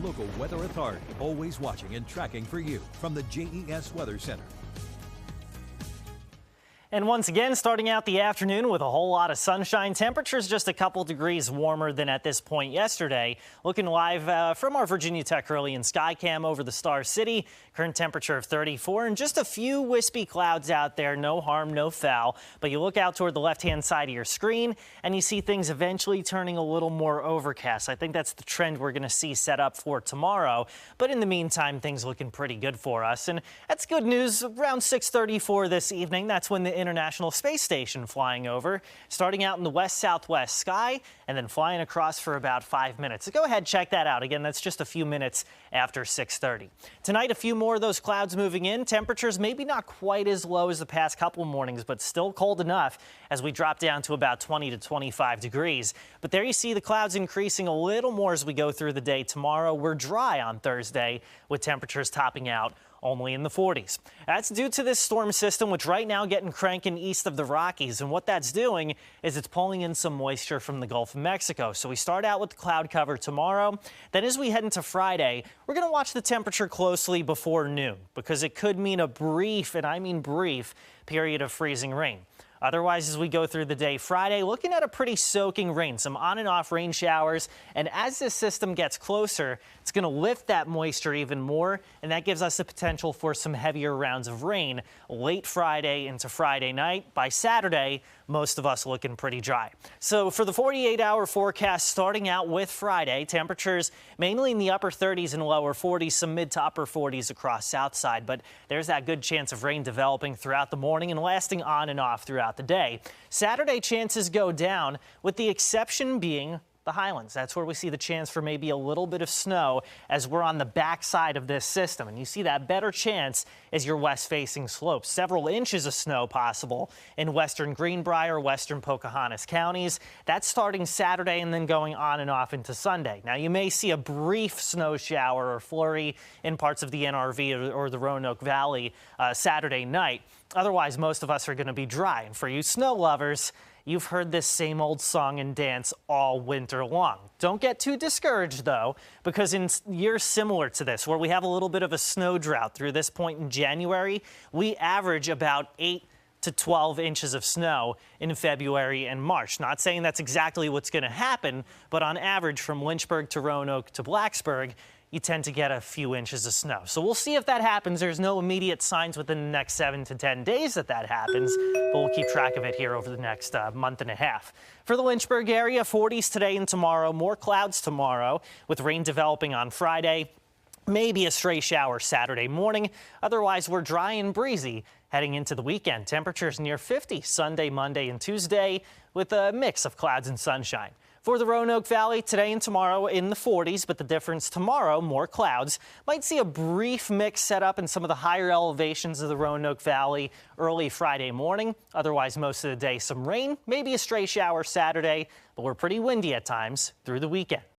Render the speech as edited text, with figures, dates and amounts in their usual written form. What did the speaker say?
local weather authority, always watching and tracking for you from the JES Weather Center. And once again, starting out the afternoon with a whole lot of sunshine. Temperatures just a couple degrees warmer than at this point yesterday. Looking live from our Virginia Tech early in Skycam over the Star City. Current temperature of 34 and just a few wispy clouds out there. No harm, no foul. But you look out toward the left-hand side of your screen and you see things eventually turning a little more overcast. I think that's the trend we're going to see set up for tomorrow. But in the meantime, things looking pretty good for us. And that's good news. Around 6:34 this evening, that's when the International Space Station flying over, starting out in the west-southwest sky and then flying across for about 5 minutes. So go ahead, check that out. Again, that's just a few minutes after 6:30. Tonight, a few more of those clouds moving in. Temperatures maybe not quite as low as the past couple mornings, but still cold enough as we drop down to about 20 to 25 degrees. But there you see the clouds increasing a little more as we go through the day tomorrow. We're dry on Thursday with temperatures topping out only in the 40s. That's due to this storm system, which right now getting cranking east of the Rockies. And what that's doing is it's pulling in some moisture from the Gulf of Mexico. So we start out with the cloud cover tomorrow. Then as we head into Friday, we're going to watch the temperature closely before noon because it could mean a brief, and I mean brief, period of freezing rain. Otherwise, as we go through the day Friday, looking at a pretty soaking rain, some on and off rain showers. And as this system gets closer, it's going to lift that moisture even more. And that gives us the potential for some heavier rounds of rain late Friday into Friday night. By Saturday, most of us looking pretty dry. So for the 48-hour forecast, starting out with Friday, temperatures mainly in the upper 30s and lower 40s, some mid to upper 40s across south side. But there's that good chance of rain developing throughout the morning and lasting on and off throughout the day. Saturday chances go down, with the exception being the highlands. That's where we see the chance for maybe a little bit of snow as we're on the backside of this system. And you see that better chance as your west-facing slopes. Several inches of snow possible in western Greenbrier, western Pocahontas counties. That's starting Saturday and then going on and off into Sunday. Now, you may see a brief snow shower or flurry in parts of the NRV or the Roanoke Valley Saturday night. Otherwise, most of us are going to be dry. And for you snow lovers, you've heard this same old song and dance all winter long. Don't get too discouraged, though, because in years similar to this, where we have a little bit of a snow drought through this point in January, we average about 8 to 12 inches of snow in February and March. Not saying that's exactly what's going to happen, but on average from Lynchburg to Roanoke to Blacksburg, you tend to get a few inches of snow. So we'll see if that happens. There's no immediate signs within the next 7 to 10 days that happens, but we'll keep track of it here over the next month and a half. For the Lynchburg area, 40s today and tomorrow, more clouds tomorrow with rain developing on Friday. Maybe a stray shower Saturday morning. Otherwise, we're dry and breezy heading into the weekend. Temperatures near 50 Sunday, Monday, and Tuesday with a mix of clouds and sunshine. For the Roanoke Valley, today and tomorrow in the 40s, but the difference tomorrow, more clouds. Might see a brief mix set up in some of the higher elevations of the Roanoke Valley early Friday morning. Otherwise, most of the day, some rain, maybe a stray shower Saturday, but we're pretty windy at times through the weekend.